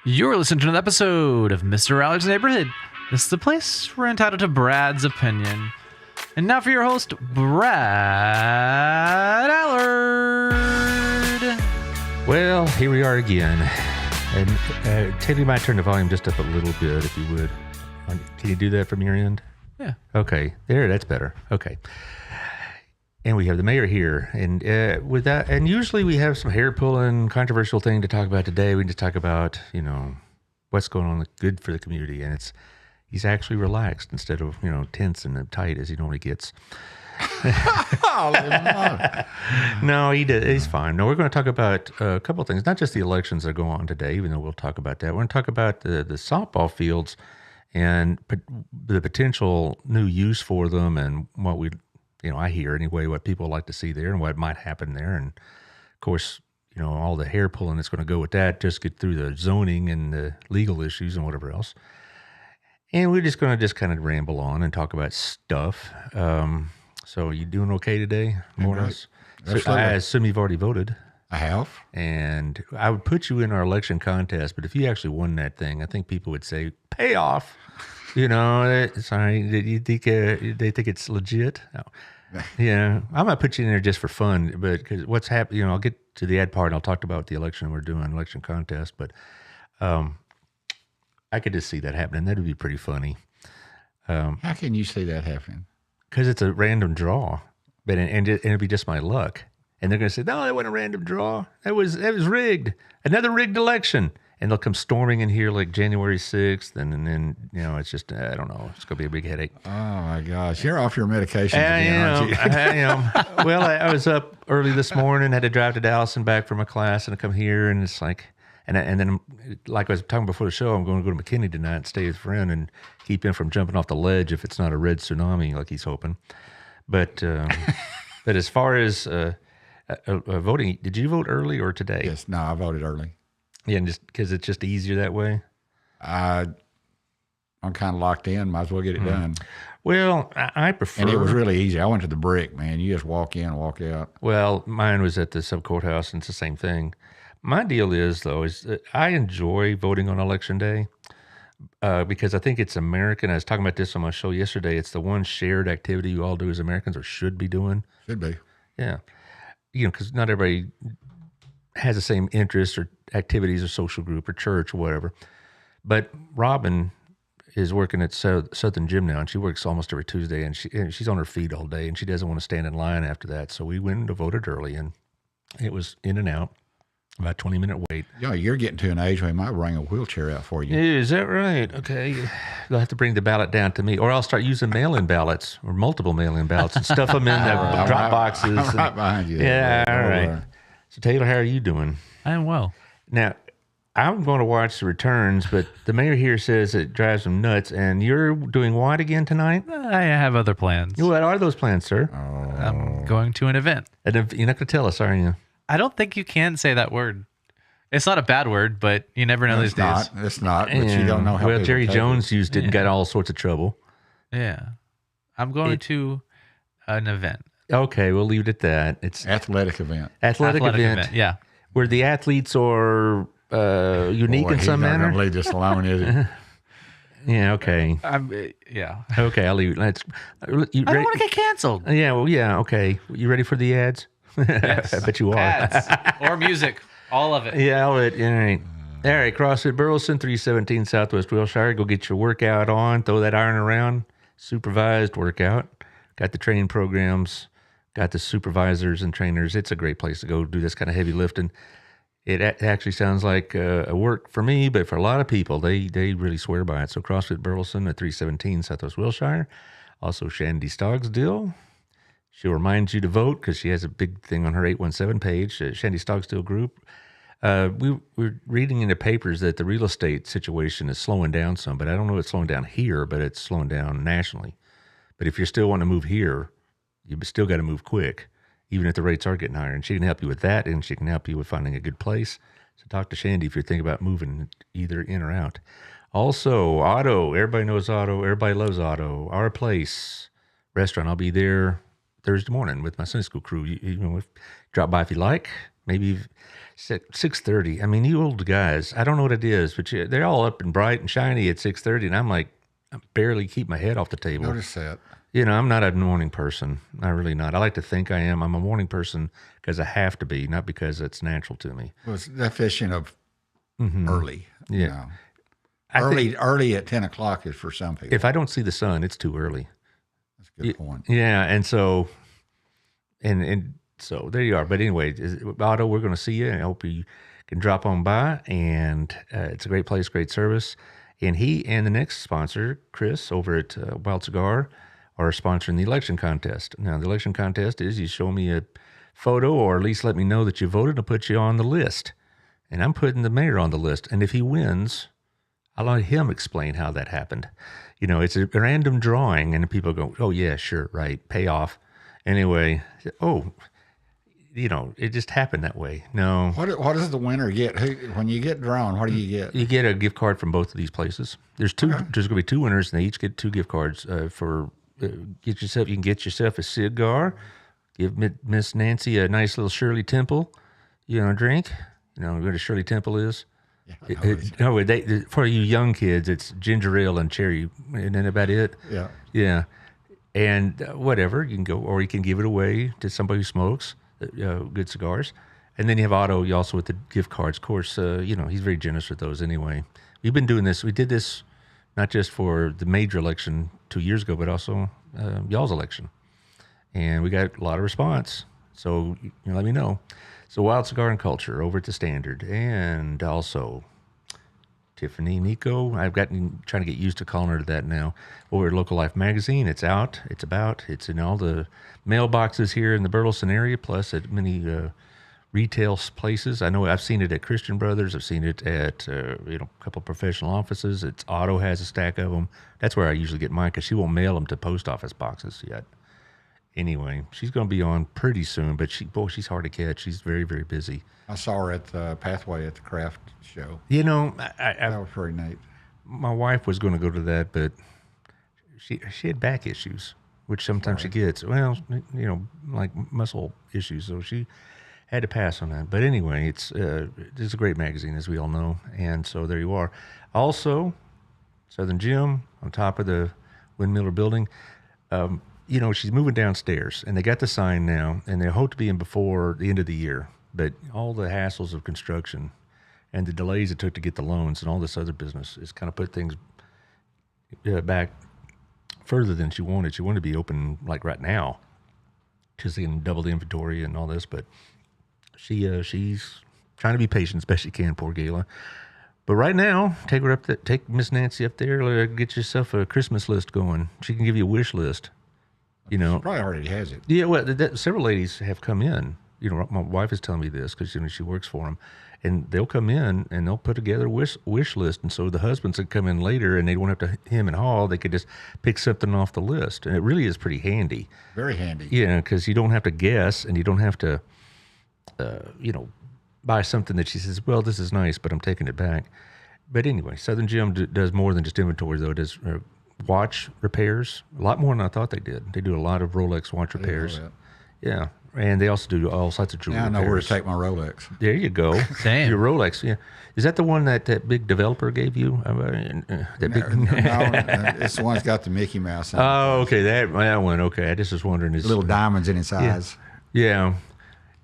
You're listening to an episode of Mr. Allard's Neighborhood. This is the place we're entitled to Brad's opinion. And now for your host, Brad Allard. Well, here we are again. And Taylor, you might turn the volume just up a little bit, if you would. Can you do that from your end? Yeah. Okay. There, that's better. Okay. And we have the mayor here. And with that, and usually we have some hair-pulling, controversial thing to talk about today. We just talk about, what's going on good for the community. And he's actually relaxed instead of, tense and tight as he normally gets. No, he's fine. No, we're going to talk about a couple of things, not just the elections that go on today, even though we'll talk about that. We're going to talk about the softball fields and the potential new use for them and what I hear anyway, what people like to see there and what might happen there. And of course, all the hair pulling that's going to go with that, just get through the zoning and the legal issues and whatever else. And we're just going to kind of ramble on and talk about stuff. So you doing okay today? More or less? So I assume you've already voted. I have. And I would put you in our election contest, but if you actually won that thing, I think people would say, pay off. Sorry, you think they think it's legit? No. Yeah, I might put you in there just for fun, but because what's happening, I'll get to the ad part and I'll talk about the election we're doing, election contest, but I could just see that happening. That would be pretty funny. How can you see that happening? Because it's a random draw, but and it'd be just my luck. And they're going to say, no, that wasn't a random draw. That was rigged. Another rigged election. And they'll come storming in here like January 6th. And then, it's just, I don't know. It's going to be a big headache. Oh, my gosh. You're off your medications again, aren't you? I am. Well, I was up early this morning, had to drive to Dallas and back for my class, and I come here, and it's like, and then, like I was talking before the show, I'm going to go to McKinney tonight and stay with a friend and keep him from jumping off the ledge if it's not a red tsunami like he's hoping. But as far as voting, did you vote early or today? Yes, no, I voted early. Yeah, and just because it's just easier that way? I'm kind of locked in. Might as well get it done. Well, I prefer... And it was really easy. I went to the brick, man. You just walk in and walk out. Well, mine was at the sub-courthouse, and it's the same thing. My deal is, though, is that I enjoy voting on Election Day because I think it's American. I was talking about this on my show yesterday. It's the one shared activity you all do as Americans or should be doing. Should be. Yeah. Because not everybody has the same interests or activities or social group or church or whatever. But Robin is working at Southern Gym now, and she works almost every Tuesday, and she's on her feet all day, and she doesn't want to stand in line after that. So we went and voted early, and it was in and out, about 20-minute wait. Yeah, you're getting to an age where I might bring a wheelchair out for you. Is that right? Okay. You'll have to bring the ballot down to me, or I'll start using mail-in ballots or multiple mail-in ballots and stuff them in the drop boxes. I'm right behind you. Yeah, all right. So, Taylor, how are you doing? I am well. Now, I'm going to watch the returns, but the mayor here says it drives him nuts. And you're doing what again tonight? I have other plans. What are those plans, sir? I'm going to an event. And you're not going to tell us, are you? I don't think you can say that word. It's not a bad word, but you never know these days. It's not, but you don't know how. Well, Jerry Jones used it and got all sorts of trouble. Yeah. I'm going to an event. Okay, we'll leave it at that. It's athletic event. Athletic event. Yeah. Where the athletes are unique in some manner. He's not going to leave this alone, is he? Yeah, okay. Yeah. Okay, I'll leave it. I don't want to get canceled. Yeah, well, yeah, okay. You ready for the ads? Yes. I bet you are. Ads or music. All of it. Yeah, all of it. All right. All right, CrossFit Burleson, 317 Southwest Wilshire. Go get your workout on. Throw that iron around. Supervised workout. Got the training programs. Got the supervisors and trainers. It's a great place to go do this kind of heavy lifting. It actually sounds like a work for me, but for a lot of people, they really swear by it. So CrossFit Burleson at 317 Southwest Wilshire. Also Shandy Stogsdill. She'll remind you to vote because she has a big thing on her 817 page, Shandy Stogsdill Group. We're reading in the papers that the real estate situation is slowing down some, but I don't know if it's slowing down here, but it's slowing down nationally. But if you're still wanting to move here, you've still got to move quick, even if the rates are getting higher. And she can help you with that, and she can help you with finding a good place. So talk to Shandy if you're thinking about moving either in or out. Also, Otto. Everybody knows Otto. Everybody loves Otto. Our Place restaurant. I'll be there Thursday morning with my Sunday school crew. You drop by if you like. maybe 6:30. I mean, you old guys, I don't know what it is, but they're all up and bright and shiny at 6:30, and I'm like, I barely keep my head off the table. Notice that. You know, I'm not a morning person. I'm really not. I like to think I am. I'm a morning person because I have to be, not because it's natural to me. Well, it's the definition of early. Yeah. You know. Early at 10 o'clock is for some people. If I don't see the sun, it's too early. That's a good point. Yeah, and so, and so there you are. But anyway, Otto, we're going to see you, and I hope you can drop on by. And it's a great place, great service. And he and the next sponsor, Chris, over at Wild Cigar, are sponsoring the election contest. Now, the election contest is you show me a photo, or at least let me know that you voted, and put you on the list. And I'm putting the mayor on the list. And if he wins, I'll let him explain how that happened. You know, it's a random drawing, and people go, oh, yeah, sure, right, pay off. Anyway, oh, you know, it just happened that way. No. What does the winner get? When you get drawn, what do you get? You get a gift card from both of these places. There's two. Okay. There's going to be two winners, and they each get 2 gift cards for you can get yourself a cigar, give Miss Nancy a nice little Shirley Temple, drink. You know what a Shirley Temple is? Yeah, for you young kids, it's ginger ale and cherry. Isn't that about it? Yeah. Yeah. And whatever, you can go, or you can give it away to somebody who smokes good cigars. And then you have Otto, you also with the gift cards. Of course, he's very generous with those anyway. We've been doing this. We did this not just for the major election 2 years ago, but also y'all's election. And we got a lot of response. So let me know. So Wild Cigar and Culture over at the Standard. And also Tiffany Nico. I've gotten trying to get used to calling her that now. Over at Local Life Magazine. It's out. It's in all the mailboxes here in the Burleson area, plus at many retail places. I know I've seen it at Christian Brothers. I've seen it at a couple of professional offices. Otto has a stack of them. That's where I usually get mine because she won't mail them to post office boxes yet. Anyway, she's going to be on pretty soon, but she's hard to catch. She's very, very busy. I saw her at the Pathway at the craft show. That was pretty neat. My wife was going to go to that, but she had back issues, which sometimes she gets. Well, like muscle issues, so she had to pass on that. But anyway, it's a great magazine, as we all know, and so there you are. Also, Southern Gym on top of the Windmiller building. She's moving downstairs, and they got the sign now, and they hope to be in before the end of the year. But all the hassles of construction and the delays it took to get the loans and all this other business has kind of put things back further than she wanted. She wanted to be open like right now because they can double the inventory and all this. But she's trying to be patient as best she can, poor Gayla. But right now, take Miss Nancy up there, get yourself a Christmas list going. She can give you a wish list. She probably already has it. Yeah, well, several ladies have come in. My wife is telling me this because she works for them, and they'll come in and they'll put together a wish list, and so the husbands would come in later and they won't have to hem and haw. They could just pick something off the list, and it really is pretty handy. Very handy. Yeah, because you don't have to guess, and you don't have to, buy something that she says, well, this is nice, but I'm taking it back. But anyway, Southern Gym does more than just inventory, though. It does watch repairs, a lot more than I thought they did. They do a lot of Rolex watch repairs. Yeah. And they also do all sorts of jewelry. Now I know where to take my Rolex. There you go. Damn. Your Rolex, yeah. Is that the one that big developer gave you? No, it's the one that's got the Mickey Mouse on it. Oh, okay. That one. Okay. I just was wondering. Little diamonds in its eyes. Yeah.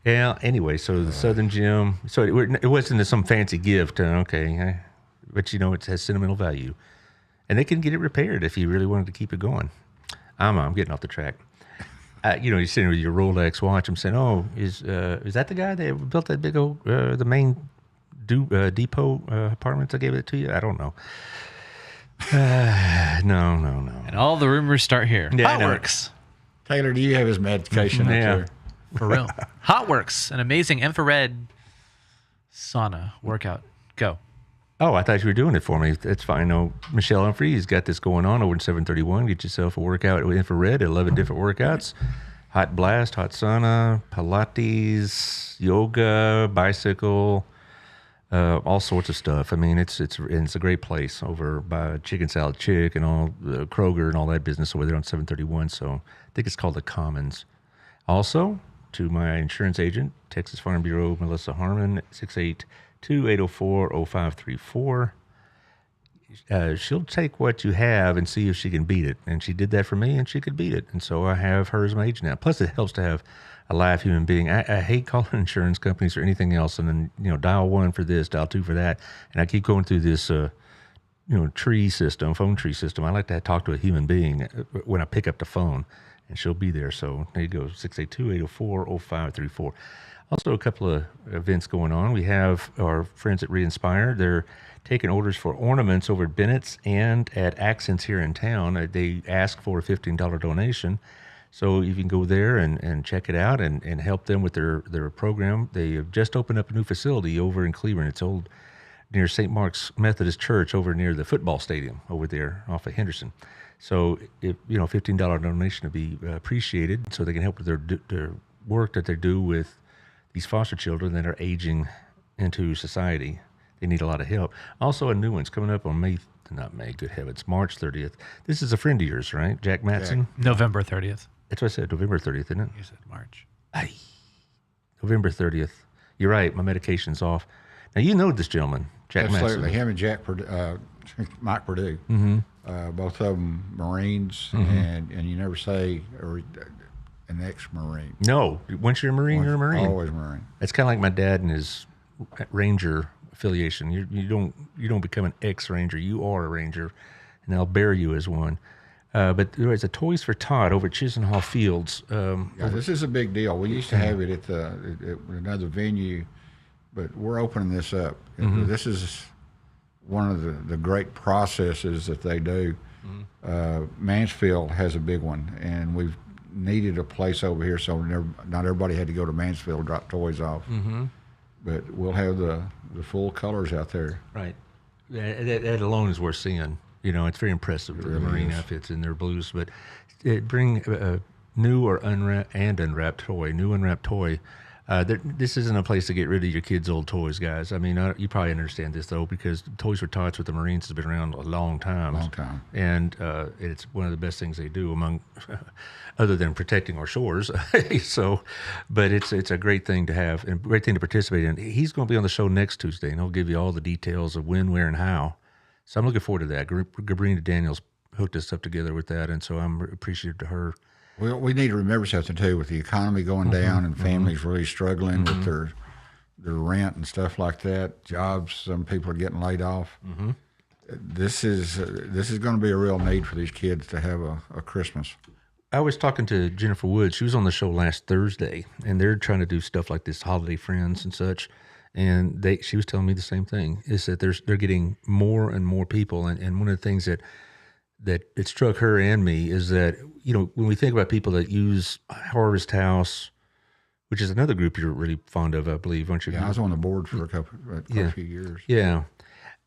Yeah. Anyway, so the Southern Gym. So it wasn't some fancy gift. Okay. But, it has sentimental value. And they can get it repaired if you really wanted to keep it going. I'm getting off the track. You're sitting with your Rolex watch. I'm saying, oh, is that the guy that built that big old, the main depot apartments? I gave it to you? I don't know. No. And all the rumors start here. Yeah, Hotworks. Taylor, do you have his medication up there? For real. Hotworks, an amazing infrared sauna workout. Go. Oh, I thought you were doing it for me. That's fine. No, Michelle Humphrey's got this going on over in 731. Get yourself a workout with infrared, 11 different workouts. Hot blast, hot sauna, Pilates, yoga, bicycle, all sorts of stuff. I mean, it's a great place over by Chicken Salad Chick and all the Kroger and all that business over there on 731. So I think it's called the Commons. Also, to my insurance agent, Texas Farm Bureau, Melissa Harmon, 682-804-0534. She'll take what you have and see if she can beat it. And she did that for me, and she could beat it. And so I have her as my agent now. Plus, it helps to have a live human being. I hate calling insurance companies or anything else and then, dial 1 for this, dial 2 for that. And I keep going through this, phone tree system. I like to talk to a human being when I pick up the phone, and she'll be there. So there you go, 682-804-0534. Also, a couple of events going on. We have our friends at Re-Inspire. They're taking orders for ornaments over at Bennett's and at Accents here in town. They ask for a $15 donation. So you can go there and check it out and help them with their program. They have just opened up a new facility over in Cleveland. It's old near St. Mark's Methodist Church over near the football stadium over there off of Henderson. So, if $15 donation would be appreciated so they can help with their work that they do with these foster children that are aging into society. They need a lot of help. Also, a new one's coming up on good heavens, March 30th. This is a friend of yours, right? Jack Matson? November 30th. That's what I said, November 30th, isn't it? You said March. November 30th. You're right, my medication's off. Now, you know this gentleman, Jack Absolutely. Matson. Him and Mike Purdue. Mm-hmm. Both of them Marines, and you never say an ex-Marine. No, once you're a Marine, you're a Marine. Always Marine. It's kind of like my dad and his Ranger affiliation. You don't become an ex-Ranger. You are a Ranger, and they'll bear you as one. But there is a Toys for Todd over at Chisenhall Fields. This is a big deal. We used to have it at another venue, but we're opening this up. Mm-hmm. This is one of the great processes that they do. Mansfield has a big one, and we've needed a place over here so not everybody had to go to Mansfield to drop toys off. Mm-hmm. But we'll have the full colors out there. Right. That alone is worth seeing. It's very impressive, the Marine outfits in their blues. But bring a new or unwrapped toy. This isn't a place to get rid of your kids' old toys, guys. I mean, you probably understand this, though, because Toys for Tots with the Marines has been around a long time. And it's one of the best things they do other than protecting our shores. But it's a great thing to have and a great thing to participate in. He's going to be on the show next Tuesday, and he'll give you all the details of when, where, and how. So I'm looking forward to that. Gabrina Daniels hooked us up together with that, and so I'm appreciative to her. Well, we need to remember something, too, with the economy going down and families really struggling with their rent and stuff like that, jobs, some people are getting laid off. Mm-hmm. This is going to be a real need for these kids to have a Christmas. I was talking to Jennifer Wood. She was on the show last Thursday, and they're trying to do stuff like this, Holiday Friends and such. And she was telling me the same thing, is that they're getting more and more people. And one of the things that it struck her and me is that, when we think about people that use Harvest House, which is another group you're really fond of, I believe, aren't you? Yeah, I was on the board for a few years. Yeah.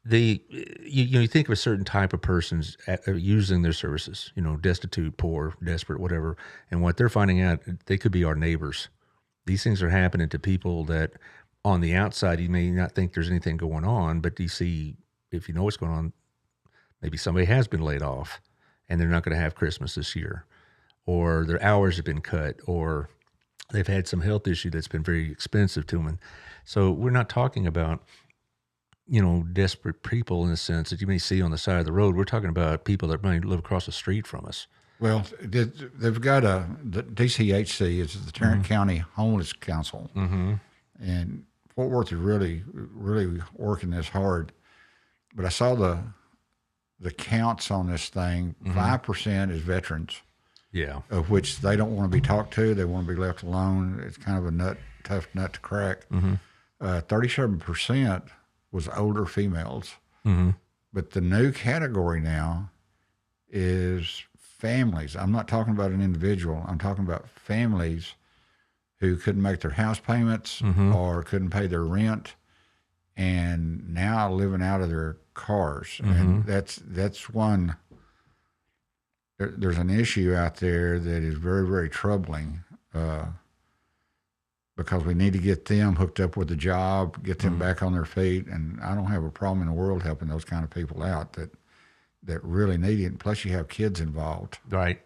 You think of a certain type of persons using their services, destitute, poor, desperate, whatever. And what they're finding out, they could be our neighbors. These things are happening to people that on the outside, you may not think there's anything going on, but you see, if you know what's going on, maybe somebody has been laid off and they're not going to have Christmas this year, or their hours have been cut, or they've had some health issue that's been very expensive to them. And so we're not talking about, desperate people in the sense that you may see on the side of the road. We're talking about people that might live across the street from us. Well, they've got the DCHC, is the Tarrant County Homeless Council. Mm-hmm. And Fort Worth is really, really working this hard. But I saw the counts on this thing. 5% is veterans. Yeah. Of which they don't want to be talked to. They want to be left alone. It's kind of a tough nut to crack. 37% was older females. Mm-hmm. But the new category now is families. I'm not talking about an individual. I'm talking about families who couldn't make their house payments or couldn't pay their rent, and now living out of their cars. And that's one. There's an issue out there that is very, very troubling because we need to get them hooked up with a job, get them back on their feet. And I don't have a problem in the world helping those kind of people out that really need it. Plus, you have kids involved. Right.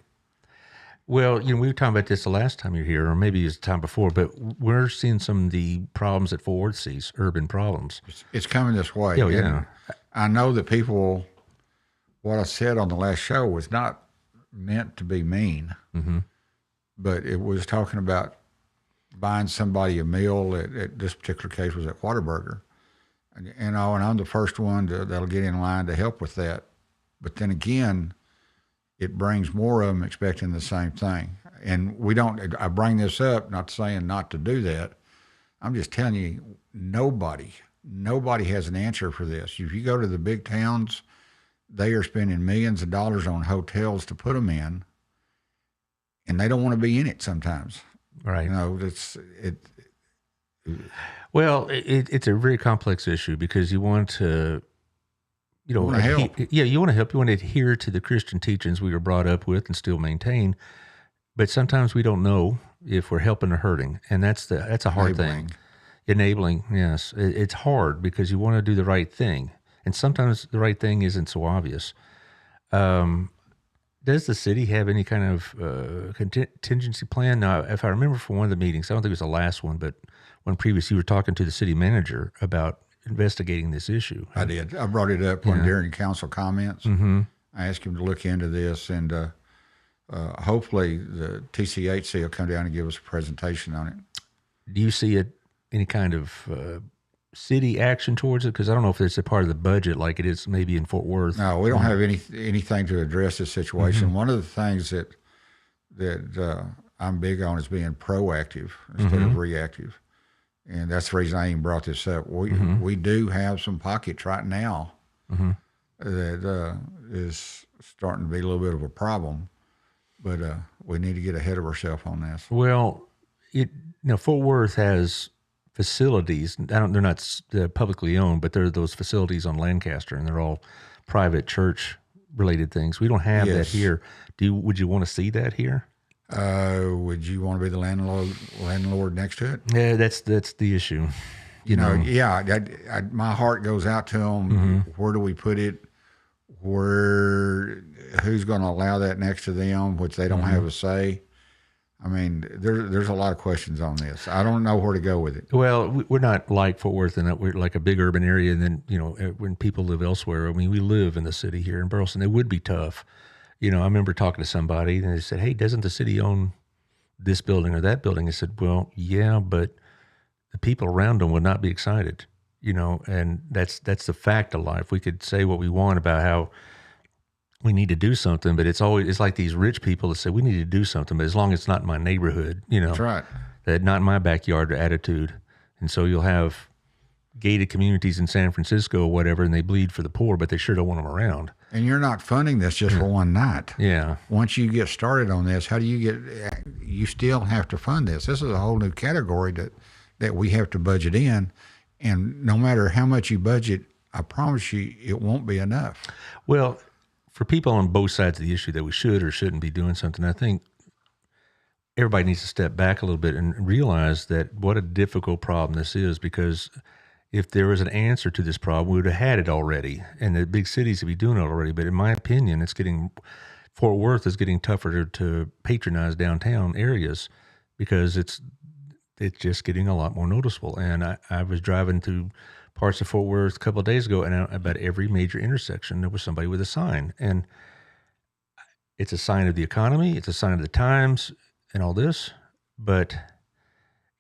Well, we were talking about this the last time you were here, or maybe it's the time before, but we're seeing some of the problems that Fort Worth sees, urban problems. It's coming this way. Oh, yeah. And I know that people, what I said on the last show was not meant to be mean, but it was talking about buying somebody a meal. At this particular case was at Whataburger. And I'm the first one that'll get in line to help with that. But then again, it brings more of them expecting the same thing. And I bring this up, not saying not to do that. I'm just telling you, nobody has an answer for this. If you go to the big towns, they are spending millions of dollars on hotels to put them in, and they don't want to be in it sometimes. Right. Well, it's a very complex issue because you want to, you want to help. You want to help. You want to adhere to the Christian teachings we were brought up with and still maintain. But sometimes we don't know if we're helping or hurting, and that's a hard thing. Enabling, yes, it's hard because you want to do the right thing, and sometimes the right thing isn't so obvious. Does the city have any kind of contingency plan? Now, if I remember from one of the meetings, I don't think it was the last one, but one previous, you were talking to the city manager about investigating this issue. I did. I brought it up during council comments. I asked him to look into this, and hopefully the TCHC will come down and give us a presentation on it. Do you see any kind of city action towards it? Because I don't know if it's a part of the budget like it is maybe in Fort Worth. No, we don't have anything to address this situation. One of the things that I'm big on is being proactive instead of reactive. And that's the reason I even brought this up. We do have some pockets right now that is starting to be a little bit of a problem, but we need to get ahead of ourselves on this. Well, Fort Worth has facilities. They're not publicly owned, but there are those facilities on Lancaster, and they're all private church-related things. We don't have that here. Would you want to see that here? Would you want to be the landlord next to it? Yeah, that's the issue. My heart goes out to them. Where do we put it? Who's going to allow that next to them, which they don't have a say? I mean, there's a lot of questions on this. I don't know where to go with it. Well, we're not like Fort Worth in that we're like a big urban area, and then when people live elsewhere. I mean, we live in the city here in Burleson. It would be tough. I remember talking to somebody, and they said, "Hey, doesn't the city own this building or that building?" I said, "Well, yeah, but the people around them would not be excited." And that's the fact of life. We could say what we want about how we need to do something, but it's like these rich people that say we need to do something, but as long as it's not in my neighborhood, That's right. That not in my backyard attitude. And so you'll have gated communities in San Francisco or whatever, and they bleed for the poor, but they sure don't want them around. And you're not funding this just for one night. Yeah. Once you get started on this, you still have to fund this. This is a whole new category that we have to budget in. And no matter how much you budget, I promise you it won't be enough. Well, for people on both sides of the issue that we should or shouldn't be doing something, I think everybody needs to step back a little bit and realize that what a difficult problem this is, because if there was an answer to this problem, we would have had it already, and the big cities would be doing it already. But in my opinion, Fort Worth is getting tougher to patronize downtown areas because it's just getting a lot more noticeable. And I was driving through parts of Fort Worth a couple of days ago, and about every major intersection, there was somebody with a sign. And it's a sign of the economy, it's a sign of the times and all this. But,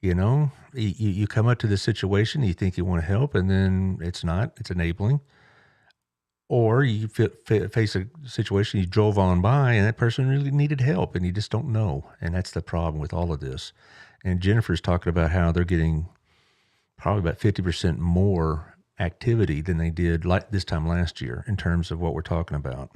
you come up to this situation, you think you want to help, and then it's not, it's enabling. Or you face a situation, you drove on by, and that person really needed help, and you just don't know. And that's the problem with all of this. And Jennifer's talking about how they're getting probably about 50% more activity than they did like this time last year in terms of what we're talking about.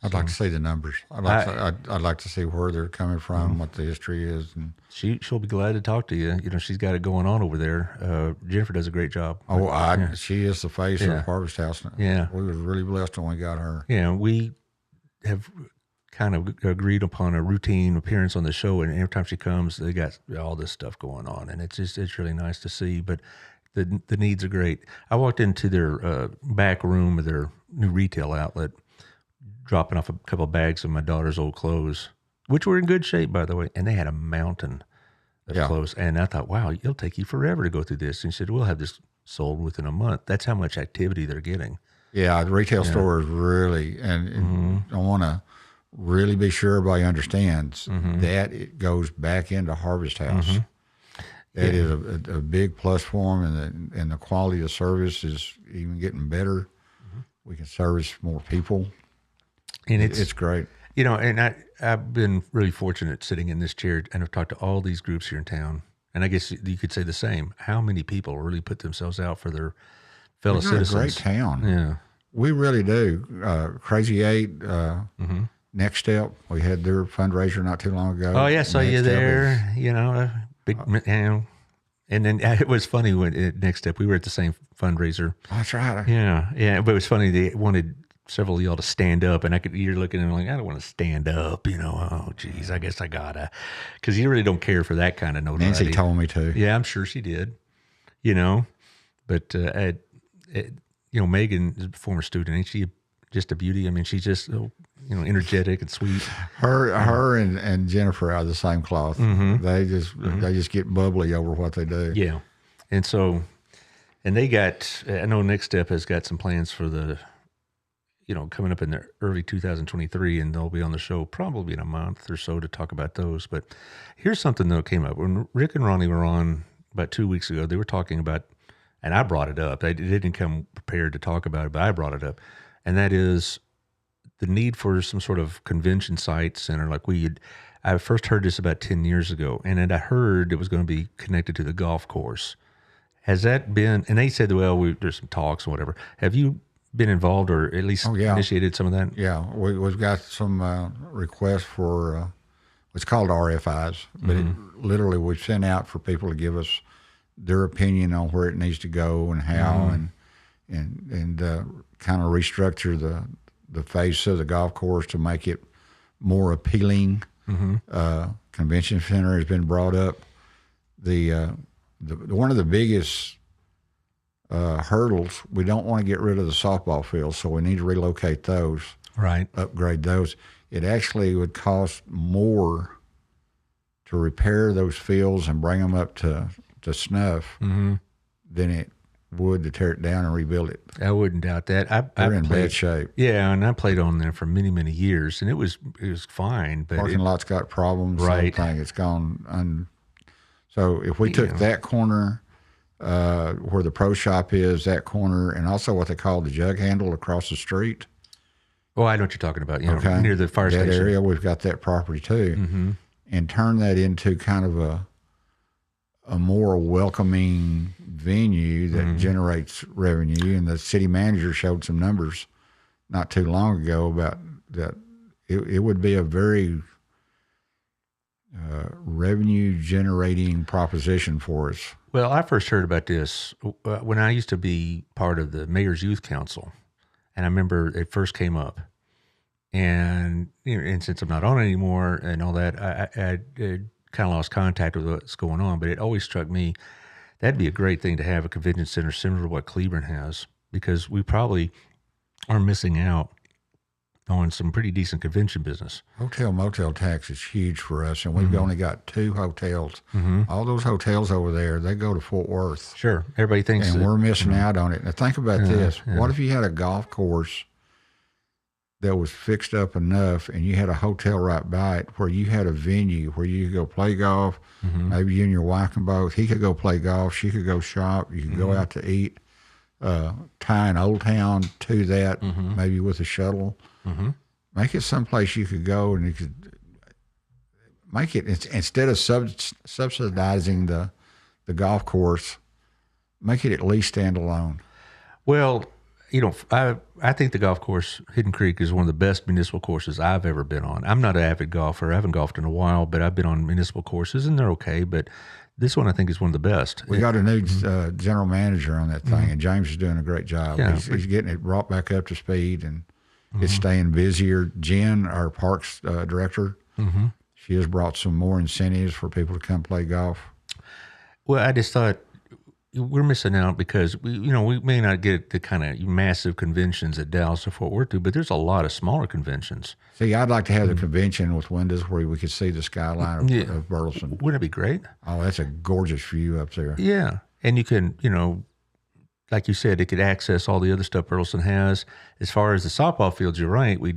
I'd like to see the numbers. I'd like to see where they're coming from, what the history is. And she'll be glad to talk to you. She's got it going on over there. Jennifer does a great job. She is the face of Harvest House. Yeah. We were really blessed when we got her. Yeah, we have kind of agreed upon a routine appearance on the show, and every time she comes, they got all this stuff going on, and it's really nice to see. But the needs are great. I walked into their back room of their new retail outlet, dropping off a couple of bags of my daughter's old clothes, which were in good shape, by the way. And they had a mountain of clothes. And I thought, wow, it'll take you forever to go through this. And he said, we'll have this sold within a month. That's how much activity they're getting. Yeah, the retail store is really, and I want to really be sure everybody understands that it goes back into Harvest House. That is a big plus for them, and the quality of service is even getting better. We can service more people, and it's great. And I've been really fortunate sitting in this chair, and I've talked to all these groups here in town. And I guess you could say the same. How many people really put themselves out for their fellow citizens? A great town. Yeah, we really do. Crazy Eight, Next Step. We had their fundraiser not too long ago. Oh yeah, saw you there. Big. And then it was funny when at Next Step we were at the same fundraiser. Oh, that's right. Yeah. But it was funny. They wanted several of y'all to stand up, and you're looking at them like, I don't want to stand up. Oh, geez, I guess I gotta, because you really don't care for that kind of notoriety. Nancy told me to. Yeah, I'm sure she did. But Megan is a former student. Ain't she just a beauty? I mean, she's just energetic and sweet. Her and Jennifer are the same cloth. They just get bubbly over what they do. Yeah, and so, and they got. I know Next Step has got some plans for the, coming up in the early 2023, and they'll be on the show probably in a month or so to talk about those. But here's something that came up when Rick and Ronnie were on about 2 weeks ago. They were talking about, and I brought it up. They didn't come prepared to talk about it, but I brought it up, and that is the need for some sort of convention site center like I first heard this about 10 years ago, and then I heard it was going to be connected to the golf course. Has that been, and they said, well, there's some talks and whatever. Have you been involved or at least initiated some of that? Yeah, we've got some requests for, it's called RFIs, but literally we've sent out for people to give us their opinion on where it needs to go and how, and kind of restructure the face of the golf course to make it more appealing. Convention center has been brought up. The one of the biggest hurdles, we don't want to get rid of the softball fields, so we need to relocate those. Right. Upgrade those. It actually would cost more to repair those fields and bring them up to snuff than it wood to tear it down and rebuild it. I wouldn't doubt that. They're in bad shape. Yeah, and I played on there for many, many years, and it was fine. But parking lot's got problems. Right. It's gone. So if we took that corner where the pro shop is, that corner, and also what they call the jug handle across the street. Oh, I know what you're talking about. Near the fire station. That area, we've got that property too. And turn that into kind of a more welcoming venue that generates revenue. And the city manager showed some numbers not too long ago about that. It would be a very revenue generating proposition for us. Well, I first heard about this when I used to be part of the Mayor's Youth Council. And I remember it first came up. And and since I'm not on anymore and all that, I kind of lost contact with what's going on. But it always struck me that'd be a great thing to have a convention center similar to what Cleburne has, because we probably are missing out on some pretty decent convention business. Hotel motel tax is huge for us, and we've only got 2 hotels. All those hotels over there, they go to Fort Worth. Sure, everybody thinks, and we're missing out on it. Now think about this: what if you had a golf course that was fixed up enough, and you had a hotel right by it, where you had a venue where you could go play golf? Maybe you and your wife can both. He could go play golf. She could go shop. You could go out to eat. Tie an Old Town to that, maybe with a shuttle. Make it someplace you could go, and you could make it, instead of subsidizing the golf course, make it at least stand alone. Well, I think the golf course, Hidden Creek, is one of the best municipal courses I've ever been on. I'm not an avid golfer. I haven't golfed in a while, but I've been on municipal courses, and they're okay. But this one I think is one of the best. We got a new general manager on that thing, and James is doing a great job. Yeah, he's getting it brought back up to speed, and it's staying busier. Jen, our parks director, she has brought some more incentives for people to come play golf. Well, I just thought, we're missing out because we may not get the kind of massive conventions that Dallas or Fort Worth do, but there's a lot of smaller conventions. See, I'd like to have the convention with windows where we could see the skyline of Burleson. Wouldn't it be great? Oh, that's a gorgeous view up there. Yeah. And you can, like you said, it could access all the other stuff Burleson has. As far as the softball fields, you're right. We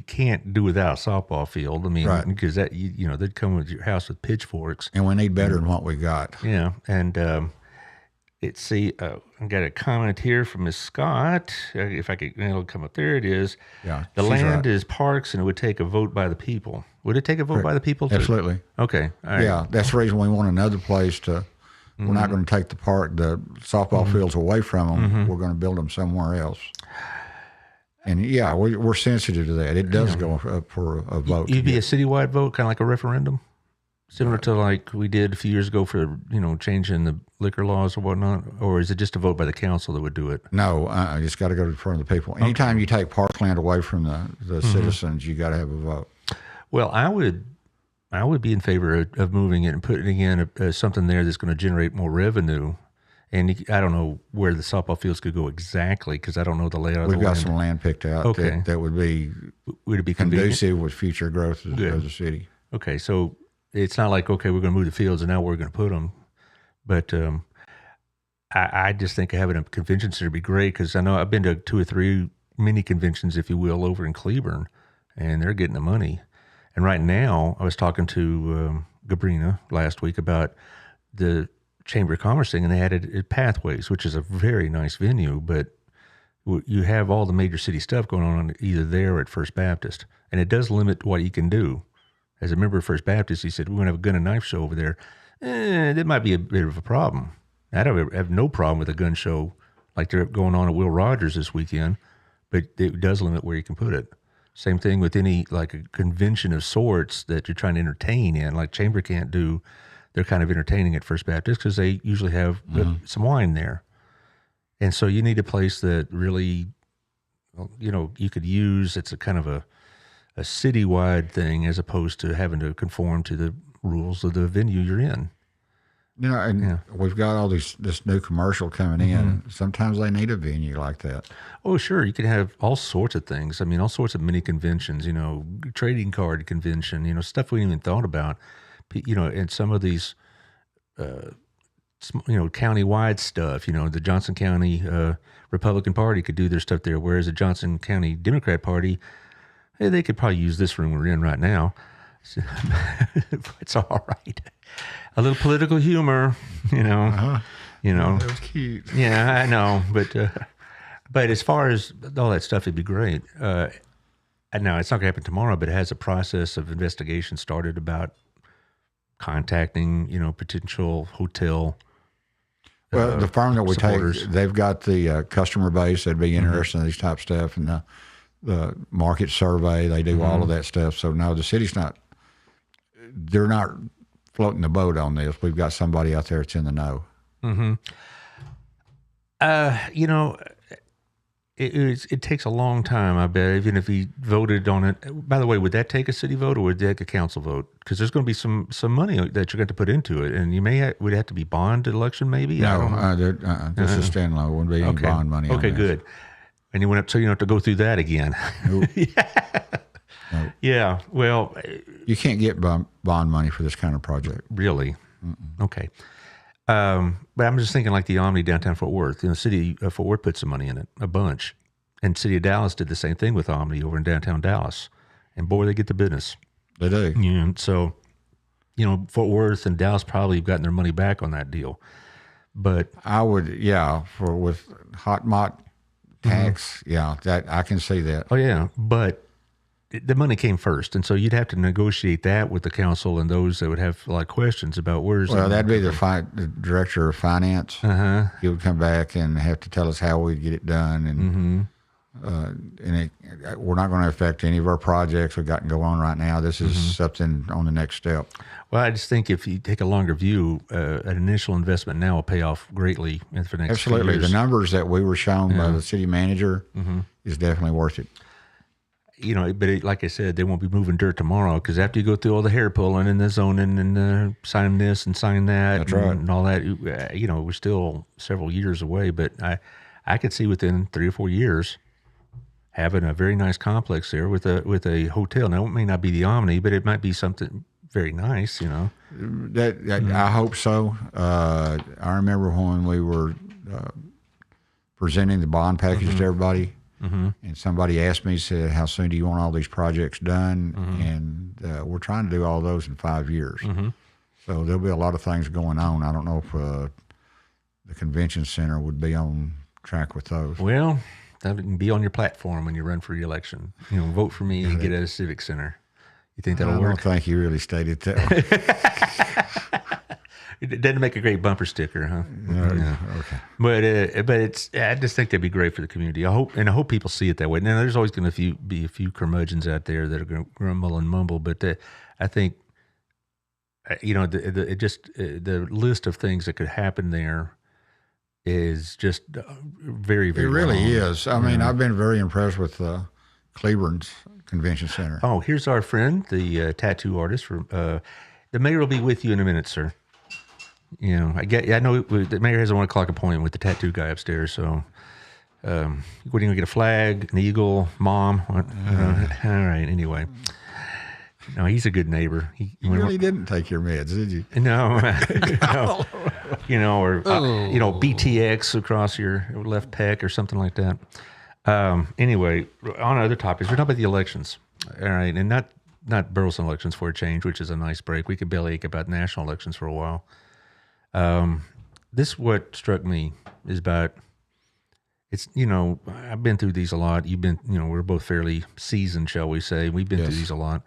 can't do without a softball field. I mean, because that, they'd come with your house with pitchforks. And we need better than what we got. Yeah. And I got a comment here from Miss Scott. If I could, it'll come up. There it is. Yeah. The land is parks and it would take a vote by the people. Would it take a vote by the people too? Absolutely. Okay. All right. Yeah. That's the reason we want another place to. We're not going to take the softball fields away from them. We're going to build them somewhere else. And yeah, we're sensitive to that. It does go up for a vote. You'd be a citywide vote, kind of like a referendum, similar to like we did a few years ago for changing the liquor laws or whatnot. Or is it just a vote by the council that would do it? No, it's got to go in front of the people. Anytime you take parkland away from the citizens, you got to have a vote. Well, I would be in favor of moving it and putting in something there that's going to generate more revenue. And I don't know where the softball fields could go exactly because I don't know the layout of the land. We've got some land picked out that would be conducive with future growth of the city. Okay, so it's not like, okay, we're going to move the fields and now we're going to put them. But I just think having a convention center would be great because I know I've been to 2 or 3 mini conventions, if you will, over in Cleburne, and they're getting the money. And right now, I was talking to Gabrina last week about the Chamber of Commerce thing, and they added Pathways, which is a very nice venue, but you have all the major city stuff going on either there or at First Baptist, and it does limit what you can do. As a member of First Baptist, he said, we're going to have a gun and knife show over there. That might be a bit of a problem. I don't have no problem with a gun show like they're going on at Will Rogers this weekend, but it does limit where you can put it. Same thing with any like a convention of sorts that you're trying to entertain in, like Chamber can't do. They're kind of entertaining at First Baptist because they usually have some wine there. And so you need a place that really, you could use. It's a kind of a citywide thing as opposed to having to conform to the rules of the venue you're in. We've got all this new commercial coming in. Sometimes they need a venue like that. Oh, sure. You can have all sorts of things. I mean, all sorts of mini conventions, trading card convention, stuff we didn't even thought about, and some of these, county-wide stuff, the Johnson County Republican Party could do their stuff there, whereas the Johnson County Democrat Party, they could probably use this room we're in right now. It's all right. A little political humor, That was cute. Yeah, I know, but as far as all that stuff, it'd be great. Now it's not going to happen tomorrow, but it has a process of investigation started about contacting, potential hotel. Well, the firm that we supporters. take, they've got the customer base that'd be interested in these type stuff, and the market survey. They do all of that stuff. So no, the city's not. They're not floating the boat on this. We've got somebody out there that's in the know. It takes a long time, I bet, even if he voted on it. By the way, would that take a city vote or would that take a council vote? Because there's going to be some money that you're going to put into it, and you would have to be bond election, maybe. No, this is standalone. Wouldn't be any bond money. Okay, good. And you went up, so you don't have to go through that again. Nope. Nope. Yeah. Well, you can't get bond money for this kind of project. Really? Okay. But I'm just thinking like the Omni downtown Fort Worth. The city of Fort Worth put some money in it, a bunch. And city of Dallas did the same thing with Omni over in downtown Dallas. And boy, they get the business. They do. Yeah. So, Fort Worth and Dallas probably have gotten their money back on that deal. But I would, with hot mott tax, that I can see that. Oh yeah, but the money came first, and so you'd have to negotiate that with the council and those that would have a lot of questions about where's. Well, that'd be the director of finance. He would come back and have to tell us how we'd get it done, and we're not going to affect any of our projects we've got going on right now. This is something on the next step. Well, I just think if you take a longer view, an initial investment now will pay off greatly for the next Absolutely. few years. The numbers that we were shown by the city manager is definitely worth it. but like I said, they won't be moving dirt tomorrow because after you go through all the hair pulling and the zoning and signing this and signing that, That's right. and all that, we're still several years away. But I could see within 3 or 4 years having a very nice complex there with a hotel. Now it may not be the Omni, but it might be something very nice. I hope so. I remember when we were presenting the bond package to everybody. And somebody asked me, said, how soon do you want all these projects done? And we're trying to do all those in 5 years. So there'll be a lot of things going on. I don't know if the convention center would be on track with those. Well, that can be on your platform when you run for re-election. Vote for me and get at a civic center. You think that'll work? I don't think you really stated that. It doesn't make a great bumper sticker, huh? No. Okay. But I just think that'd be great for the community. I hope people see it that way. Now, there's always going to be a few curmudgeons out there that are going to grumble and mumble, but I think, the list of things that could happen there is just very, very It really long. is. I mean, I've been very impressed with Cleburne's Convention Center. Oh, here's our friend, the tattoo artist. The mayor will be with you in a minute, sir. I know the mayor has a 1 o'clock appointment with the tattoo guy upstairs. So, what are you going to get? A flag, an eagle, mom? All right. Anyway, no, he's a good neighbor. You really didn't take your meds, did you? No, no. Or BTX across your left pec or something like that. Anyway, on other topics, we're talking about the elections. All right, and not Burleson elections for a change, which is a nice break. We could bellyache about national elections for a while. This what struck me is about it's I've been through these a lot. You've been we're both fairly seasoned, shall we say? We've been through these a lot,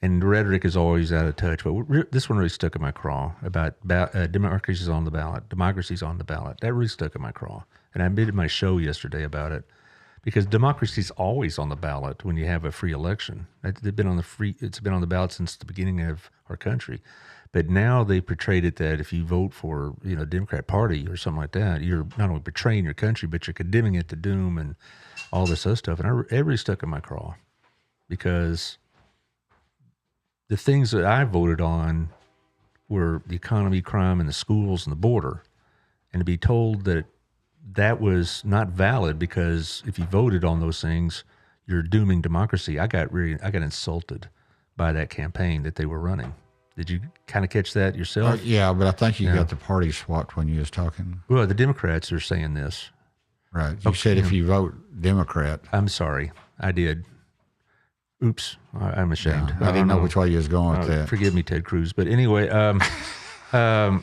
and the rhetoric is always out of touch. But this one really stuck in my craw about democracy's on the ballot. Democracy's on the ballot. That really stuck in my craw, and I did my show yesterday about it because democracy's always on the ballot when you have a free election. It's been on the ballot since the beginning of our country. But now they portrayed it that if you vote for, Democrat Party or something like that, you're not only betraying your country, but you're condemning it to doom and all this other stuff. And it really stuck in my craw because the things that I voted on were the economy, crime, and the schools and the border. And to be told that that was not valid because if you voted on those things, you're dooming democracy. I got insulted by that campaign that they were running. Did you kind of catch that yourself? Yeah, but I think you got the party swapped when you was talking. Well, the Democrats are saying this. Right. You said if you vote Democrat. I'm sorry. I did. Oops. I'm ashamed. I didn't know which way you was going with that. Forgive me, Ted Cruz. But anyway, no,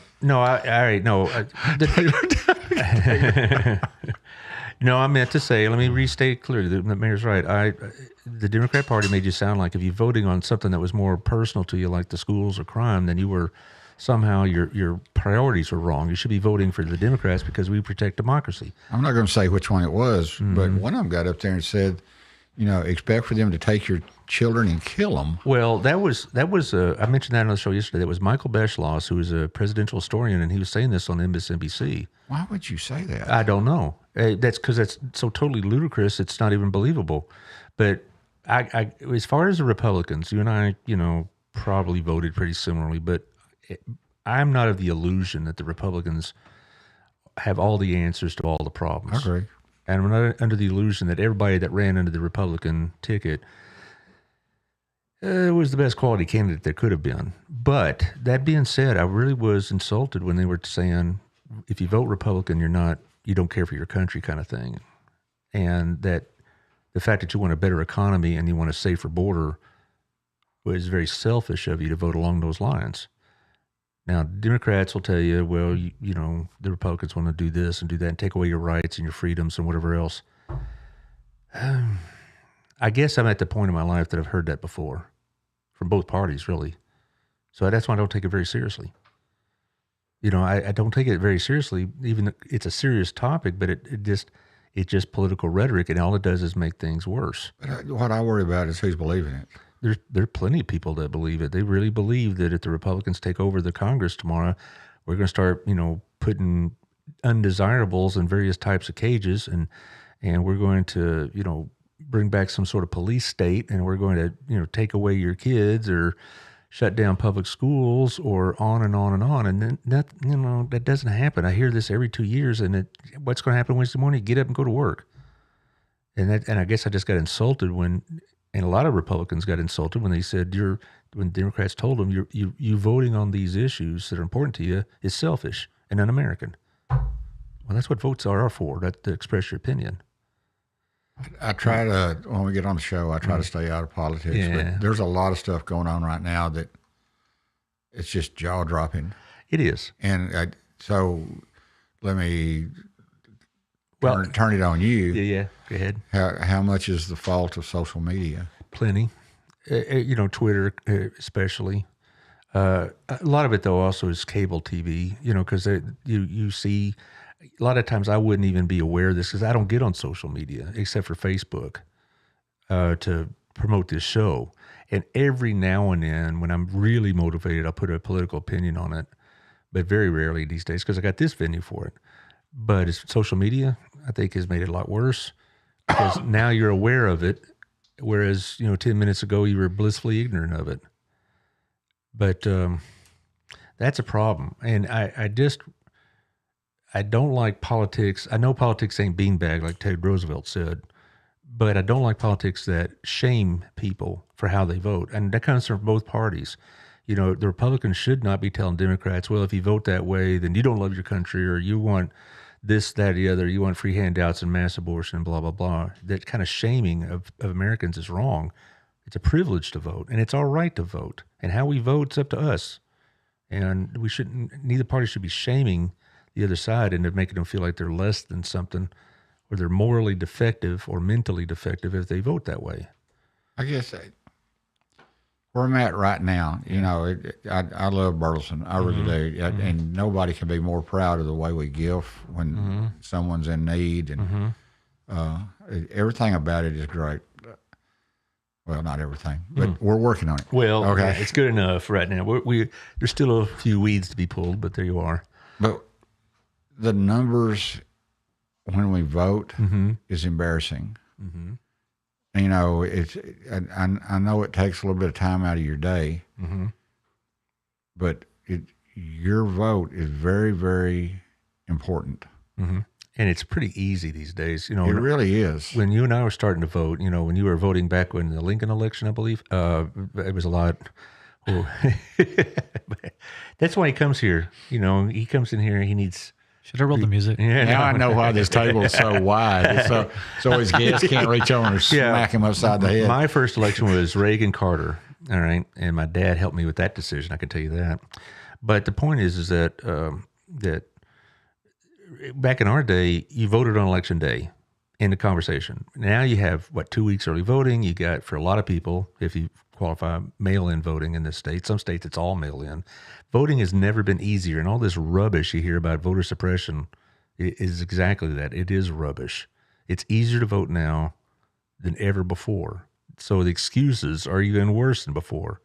No, I meant to say, let me restate clearly, the mayor's right. The Democrat Party made you sound like if you're voting on something that was more personal to you, like the schools or crime, then you were somehow your priorities were wrong. You should be voting for the Democrats because we protect democracy. I'm not going to say which one it was, but one of them got up there and said, expect for them to take your children and kill them. Well, that was I mentioned that on the show yesterday. That was Michael Beschloss, who is a presidential historian, and he was saying this on MSNBC. Why would you say that? I don't know. That's because that's so totally ludicrous. It's not even believable. But I as far as the Republicans, you and I, probably voted pretty similarly. But I'm not of the illusion that the Republicans have all the answers to all the problems. I agree. And I'm not under the illusion that everybody that ran under the Republican ticket was the best quality candidate there could have been. But that being said, I really was insulted when they were saying, if you vote Republican, you don't care for your country kind of thing. And that the fact that you want a better economy and you want a safer border was very selfish of you to vote along those lines. Now, Democrats will tell you, well, the Republicans want to do this and do that and take away your rights and your freedoms and whatever else. I guess I'm at the point in my life that I've heard that before from both parties, really. So that's why I don't take it very seriously. I don't take it very seriously, even though it's a serious topic, but it's just political rhetoric, and all it does is make things worse. But what I worry about is who's believing it. There are plenty of people that believe it. They really believe that if the Republicans take over the Congress tomorrow, we're going to start, putting undesirables in various types of cages, and we're going to, bring back some sort of police state, and we're going to take away your kids or shut down public schools or on and on and on. And then that doesn't happen. I hear this every 2 years, and what's going to happen Wednesday morning? You get up and go to work. And I guess I just got insulted and a lot of Republicans got insulted when they said when Democrats told them you voting on these issues that are important to you is selfish and un-American. Well, that's what votes are for, to express your opinion. I try to, when we get on the show, I try to stay out of politics, but there's a lot of stuff going on right now that it's just jaw dropping. It is. And so let me turn it on you. Yeah. Go ahead. How much is the fault of social media? Plenty. Twitter especially. A lot of it, though, also is cable TV, because you see, a lot of times I wouldn't even be aware of this because I don't get on social media except for Facebook to promote this show. And every now and then when I'm really motivated, I'll put a political opinion on it, but very rarely these days because I got this venue for it. But social media, I think, has made it a lot worse because now you're aware of it, whereas 10 minutes ago you were blissfully ignorant of it. But that's a problem, and I don't like politics. I know politics ain't beanbag like Teddy Roosevelt said, but I don't like politics that shame people for how they vote, and that comes from both parties. The Republicans should not be telling Democrats, well, if you vote that way, then you don't love your country, or you want this, that, or the other. You want free handouts and mass abortion and blah, blah, blah. That kind of shaming of Americans is wrong. It's a privilege to vote, and it's our right to vote. And how we vote is up to us. And neither party should be shaming the other side into making them feel like they're less than something, or they're morally defective or mentally defective if they vote that way. I guess where I'm at right now, I love Burleson. I really do. And nobody can be more proud of the way we give when someone's in need. And everything about it is great. Well, not everything, but we're working on it. Well, okay, it's good enough right now. There's still a few weeds to be pulled, but there you are. But the numbers when we vote is embarrassing. Mm-hmm. I know it takes a little bit of time out of your day, but your vote is very, very important. Mm-hmm. And it's pretty easy these days. It really is. When you and I were starting to vote, when you were voting back in the Lincoln election, I believe, it was a lot. Oh. That's why he comes here. He comes in here, he needs... Should I roll the music? Yeah, now I know why this table is so wide. So his guests can't reach over and smack him upside the head. My first election was Reagan Carter, all right? And my dad helped me with that decision, I can tell you that. But the point is that that back in our day, you voted on election day in the conversation. Now you have, 2 weeks early voting. You got, for a lot of people, if you qualify, mail-in voting in this state. Some states, it's all mail-in. Voting has never been easier, and all this rubbish you hear about voter suppression is exactly that. It is rubbish. It's easier to vote now than ever before. So the excuses are even worse than before.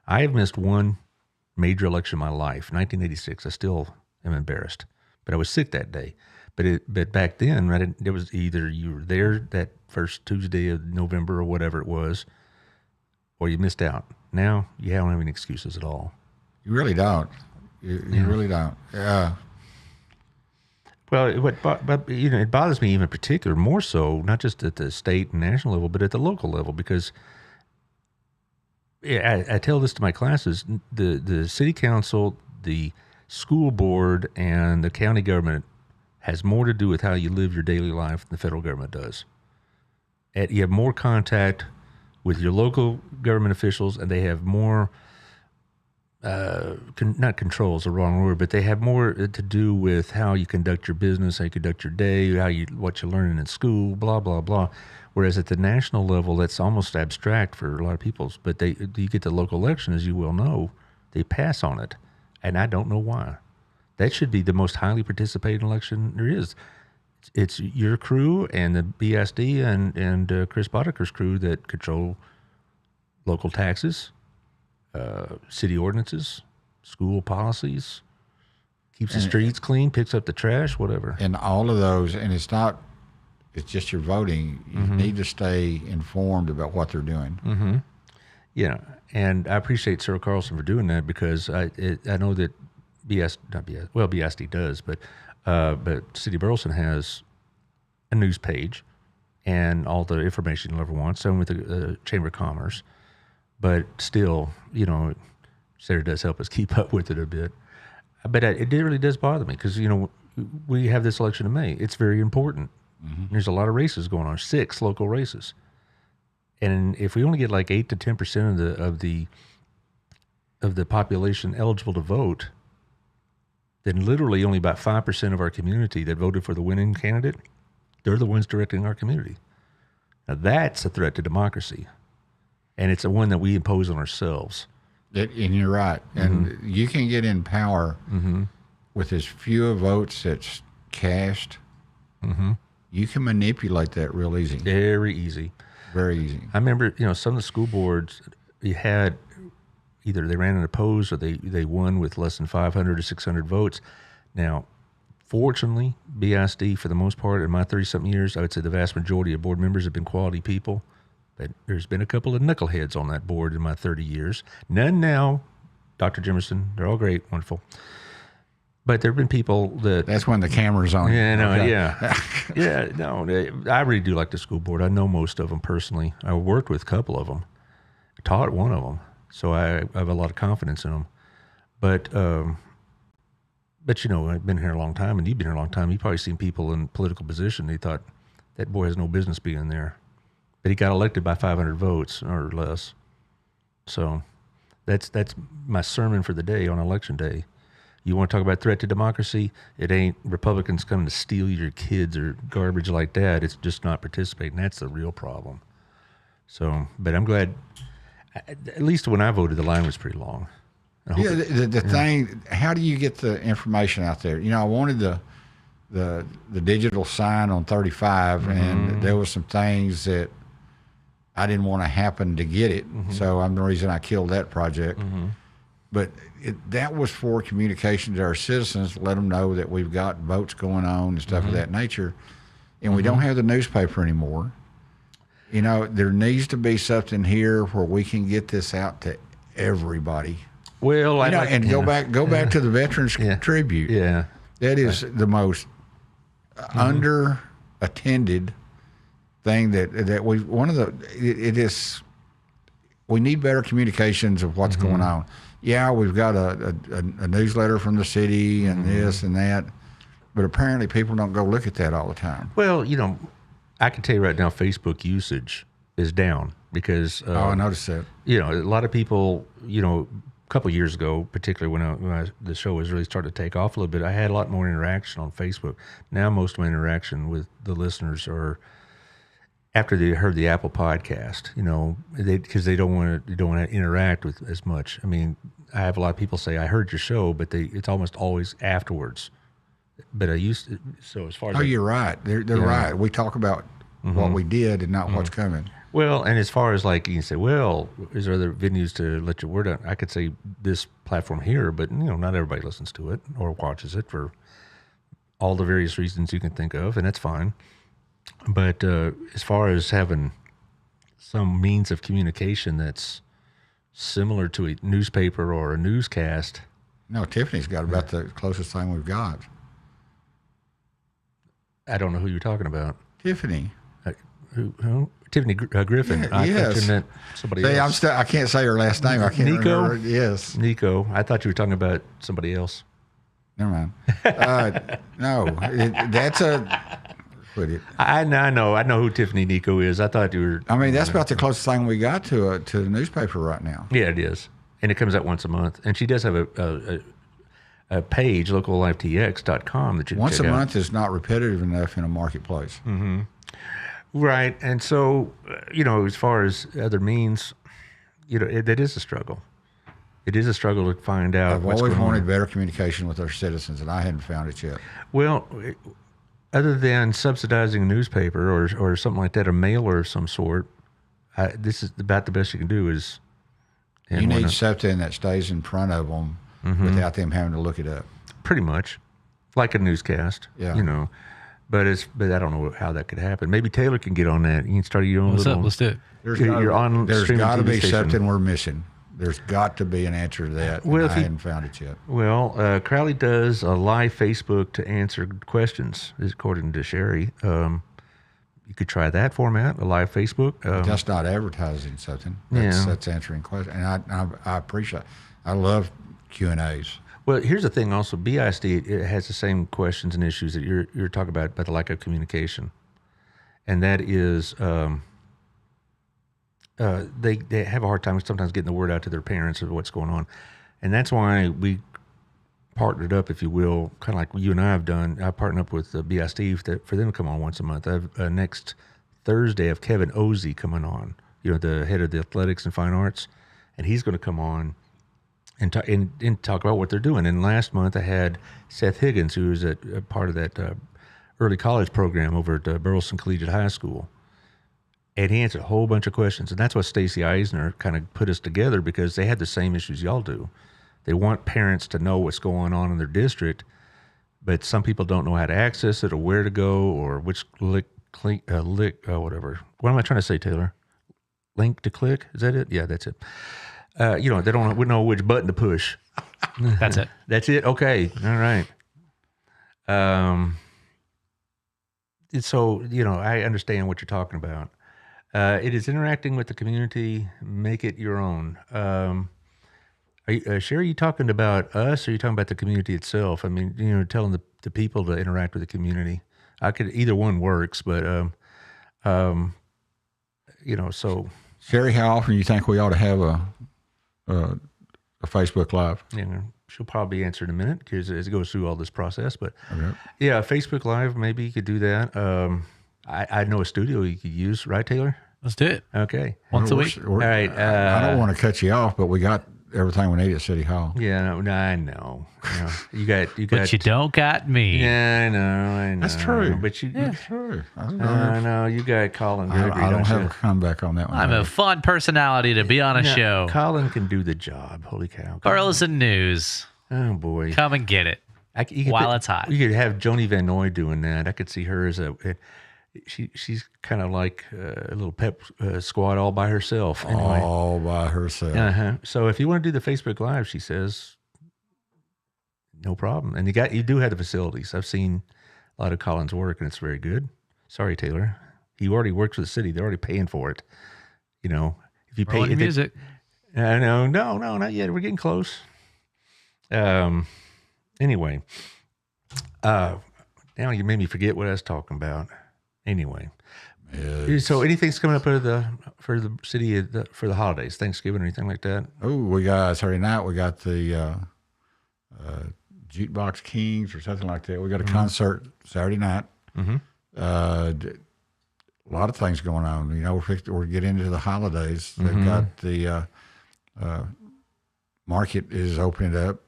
I have missed one major election in my life, 1986. I still am embarrassed. But I was sick that day. But back then, it was either you were there that first Tuesday of November or whatever it was, or you missed out. Now you don't have any excuses at all. You really don't. You really don't. Well, it bothers me even in particular, more so, not just at the state and national level, but at the local level, because I tell this to my classes, the city council, the school board, and the county government has more to do with how you live your daily life than the federal government does. You have more contact with your local government officials, and they have more, not control is the wrong word, but they have more to do with how you conduct your business, how you conduct your day, what you're learning in school, blah, blah, blah. Whereas at the national level, that's almost abstract for a lot of people. But you get the local election, as you well know, they pass on it. And I don't know why. That should be the most highly participated election there is. It's your crew and the BSD and Chris Bodeker's crew that control local taxes, city ordinances, school policies, keeps the streets clean, picks up the trash, whatever. And all of those, and it's not it's just your voting. You need to stay informed about what they're doing. Yeah, and I appreciate Cyril Carlson for doing that, because I know that BSD does, but City of Burleson has a news page and all the information you'll ever want. Same with the Chamber of Commerce, but still, Sarah does help us keep up with it a bit. But it really does bother me, because we have this election in May. It's very important. There's a lot of races going on, 6 local races. And if we only get like 8 to 10% of the population eligible to vote, then literally only about 5% of our community that voted for the winning candidate, they're the ones directing our community. Now that's a threat to democracy, and it's a one that we impose on ourselves. And you're right. And you can get in power with as few votes that's cast. You can manipulate that real easy. Very easy. Very easy. I remember, some of the school boards, you had either they ran unopposed or they won with less than 500 or 600 votes. Now, fortunately, BISD, for the most part, in my 30-something years, I would say the vast majority of board members have been quality people. But there's been a couple of knuckleheads on that board in my 30 years. None now. Dr. Jimerson, they're all great, wonderful. But there have been people that... That's when the camera's on. Yeah, no, yeah. Yeah, no, I really do like the school board. I know most of them personally. I worked with a couple of them. I taught one of them. So I have a lot of confidence in them. But I've been here a long time, and you've been here a long time. You've probably seen people in political position. They thought, that boy has no business being there. But he got elected by 500 votes or less. So that's my sermon for the day on election day. You want to talk about threat to democracy? It ain't Republicans coming to steal your kids or garbage like that. It's just not participating. That's the real problem. So, but I'm glad, at least when I voted, the line was pretty long. Yeah, the thing, how do you get the information out there? I wanted the digital sign on 35, and there were some things that I didn't want to happen to get it. So I'm the reason I killed that project. But that was for communication to our citizens, let them know that we've got votes going on and stuff of that nature. And we don't have the newspaper anymore. There needs to be something here where we can get this out to everybody. Well, go back to the Veterans Tribute. Yeah. That is the most under-attended thing that we need better communications of what's going on. Yeah, we've got a newsletter from the city and this and that, but apparently people don't go look at that all the time. Well, I can tell you right now, Facebook usage is down because I noticed that. A lot of people, a couple of years ago, particularly when the show was really starting to take off a little bit, I had a lot more interaction on Facebook. Now most of my interaction with the listeners are after they heard the Apple podcast, because they don't want to interact with as much. I mean, I have a lot of people say, I heard your show, but it's almost always afterwards. But so as far as... Oh, you're right. They're right. We talk about what we did and not what's coming. Well, and as far as like, you can say, well, is there other venues to let your word out? I could say this platform here, but not everybody listens to it or watches it for all the various reasons you can think of, and that's fine. But as far as having some means of communication that's similar to a newspaper or a newscast. No, Tiffany's got about the closest thing we've got. I don't know who you're talking about. Tiffany. Who? Tiffany Griffin. Yeah, I yes. thought you meant somebody else. I can't say her last name. I can't Nico? remember. Yes. Nico. I thought you were talking about somebody else. Never mind. No, that's a... Put it. I know who Tiffany Nico is. I thought you were... I mean, that's about the closest thing we got to the newspaper right now. Yeah, it is. And it comes out once a month. And she does have a page, locallifetx.com, that you can once check a out. month is not repetitive enough in a marketplace. Mm-hmm. Right. And so, as far as other means, that is a struggle. It is a struggle to find out I've always wanted better communication with our citizens, and I hadn't found it yet. Well, other than subsidizing a newspaper or something like that, a mailer of some sort, this is about the best you can do. You need something that stays in front of them without them having to look it up. Pretty much, like a newscast. Yeah. But I don't know how that could happen. Maybe Taylor can get on that. You can start your own What's little. up? Let's do it. There's You're on There's streaming got to TV be station. something we're missing. There's got to be an answer to that. Well, And if I you- hadn't found it yet. Well, Crowley does a live Facebook to answer questions, according to Sherry. You could try that format, a live Facebook. That's not advertising something. Yeah. That's answering questions. And I appreciate. I love Q&As. Well, here's the thing. Also, BISD it has the same questions and issues that you're talking about the lack of communication, and that is they have a hard time sometimes getting the word out to their parents of what's going on, and that's why we partnered up, if you will, kind of like you and I have done. I partnered up with BISD for them to come on once a month. I have next Thursday I have Kevin Ozzie coming on, the head of the athletics and fine arts, and he's going to come on and talk about what they're doing. And last month I had Seth Higgins, who is a part of that early college program over at Burleson Collegiate High School. And he answered a whole bunch of questions. And that's what Stacy Eisner kind of put us together, because they had the same issues y'all do. They want parents to know what's going on in their district, but some people don't know how to access it or where to go or which whatever. What am I trying to say, Taylor? Link to click? Is that it? Yeah, that's it. They don't know which button to push. That's it. That's it? Okay. All right. So, I understand what you're talking about. It is interacting with the community. Make it your own. Sherry, are you talking about us, or are you talking about the community itself? I mean, telling the people to interact with the community. Either one works, but, so. Sherry, how often do you think we ought to have a Facebook Live? She'll probably answer in a minute because it goes through all this process. But Okay. yeah, Facebook Live, maybe you could do that. I know a studio you could use, right, Taylor? Let's do it. Okay. Once a week. All right. I don't want to cut you off, but we got everything we need at City Hall. Yeah, no, I know. You got. But you don't got me. Yeah, I know. That's true. But you. That's true. I know you got Colin Gregory. I don't have you? a comeback on that one. I'm a fun personality to be on a show. Colin can do the job. Holy cow. Burleson News. Oh boy. Come and get it while it's hot. You could have Joni Van Noy doing that. I could see her as she's kind of like a little pep squad all by herself. Anyway. All by herself. Uh-huh. So if you want to do the Facebook Live, she says, no problem. And you do have the facilities. I've seen a lot of Colin's work, and it's very good. Sorry, Taylor. He already works for the city. They're already paying for it. If you pay Rolling music. No, not yet. We're getting close. Anyway, now you made me forget what I was talking about. Anyway, so anything's coming up for the city for the holidays, Thanksgiving, or anything like that? Oh, we got Saturday night. We got the Jukebox Kings or something like that. We got a concert Saturday night. Mm-hmm. A lot of things going on. We're getting into the holidays. They've got the market is opening up.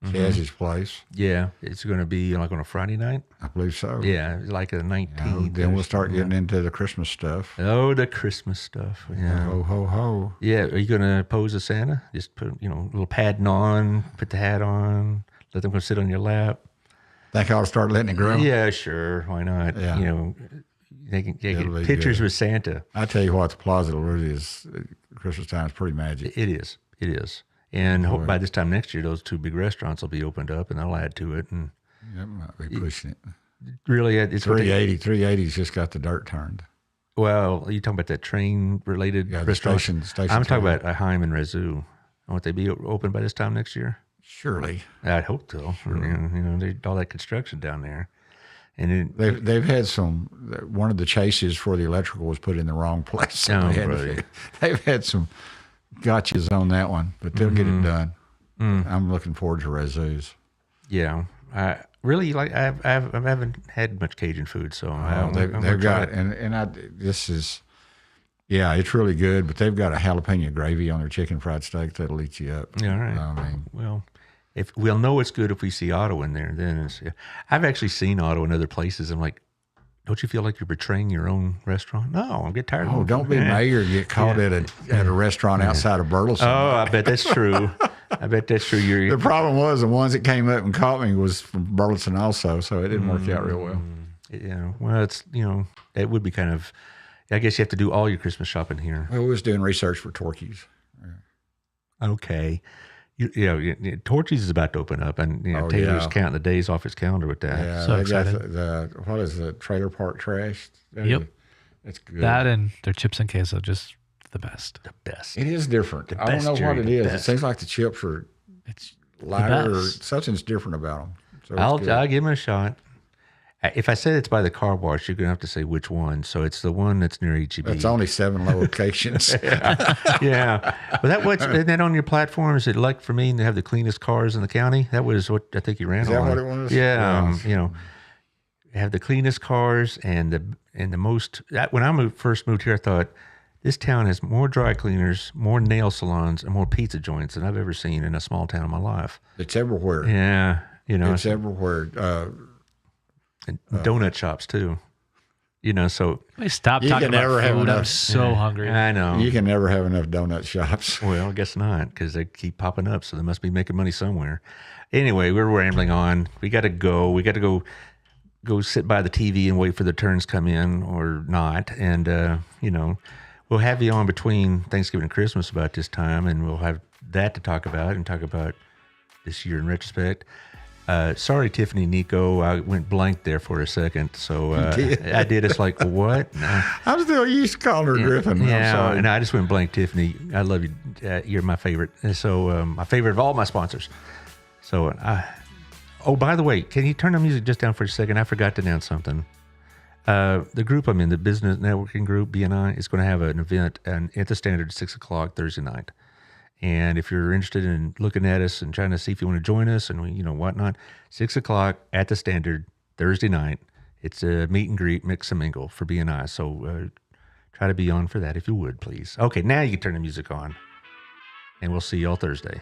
Chaz's place. Yeah, it's going to be like on a Friday night. I believe so. Yeah, like a 19th. Then we'll start getting into the Christmas stuff. Oh, the Christmas stuff. Yeah. Ho, ho, ho. Yeah, are you going to pose as Santa? Just put, a little padding on, put the hat on, let them go sit on your lap. Think I ought to start letting it grow? Yeah, sure. Why not? Yeah. They can get It'll be pictures good. with Santa. I tell you what, the plaza really is, Christmas time is pretty magic. It is. And hope by this time next year, those two big restaurants will be opened up, and they'll add to it. And That might be pushing it. really, it's what 380's just got the dirt turned. Well, are you talking about that train-related Yeah, the restaurant? station I'm talking train. about Heim and Razoo. Won't they be open by this time next year? Surely. I'd hope so. Sure. All that construction down there. And They've had one of the chases for the electrical was put in the wrong place. So they've had some gotchas on that one, but they'll get it done. I'm looking forward to Razoo's. Yeah. I haven't had much Cajun food, so They've got it's really good, but they've got a jalapeno gravy on their chicken fried steak that'll eat you up. Yeah, all right. Well, if we'll know it's good if we see Otto in there, then I've actually seen Otto in other places. I'm like, don't you feel like you're betraying your own restaurant? No, I'm getting tired of it. Don't be mayor and get caught at a restaurant outside of Burleson. Oh, I bet that's true. I bet that's true. The problem was the ones that came up and caught me was from Burleson also, so it didn't work out real well. Yeah, well, it's it would be kind of. I guess you have to do all your Christmas shopping here. Well, we was doing research for Torquay's. Okay. Torchy's is about to open up, and Taylor's counting the days off his calendar with that. Yeah, So they excited. got what is the trailer park trash? Yep. It's good. That and their chips and queso, just the best. The best. It is different. I don't best, know Jerry, what it the is. It best. seems like the chips are It's lighter or best. something's different about them. So it's I'll good. give him a shot. If I said it's by the car wash, you're gonna have to say which one. So it's the one that's near HEB. It's only 7 locations. Yeah. But isn't that on your platform? Is it like for me to have the cleanest cars in the county? That was what I think you ran on. Is that what it was? Yeah. Yeah. Have the cleanest cars and the most. When I first moved here, I thought this town has more dry cleaners, more nail salons, and more pizza joints than I've ever seen in a small town in my life. It's everywhere. Yeah. It's everywhere. And donut shops too. So Let me stop You talking can about never have food. I'm enough. so hungry. I know. You can never have enough donut shops. Well, I guess not, because they keep popping up, so they must be making money somewhere. Anyway, we're rambling on. We got to go. We got to go sit by the TV and wait for the turns come in or not. And we'll have you on between Thanksgiving and Christmas about this time, and we'll have that to talk about and talk about this year in retrospect. Sorry, Tiffany, Nico, I went blank there for a second. So I did. It's like, what? No. I'm still used to calling her Griffin. Yeah, I'm sorry. and I just went blank, Tiffany. I love you. You're my favorite. And so my favorite of all my sponsors. So, by the way, can you turn the music just down for a second? I forgot to announce something. The group I'm in, the business networking group, BNI, is going to have an event at the Standard at 6 o'clock Thursday night. And if you're interested in looking at us and trying to see if you want to join us and whatnot, 6 o'clock at the Standard Thursday night. It's a meet and greet, mix and mingle for BNI. So try to be on for that if you would, please. Okay, now you can turn the music on, and we'll see you all Thursday.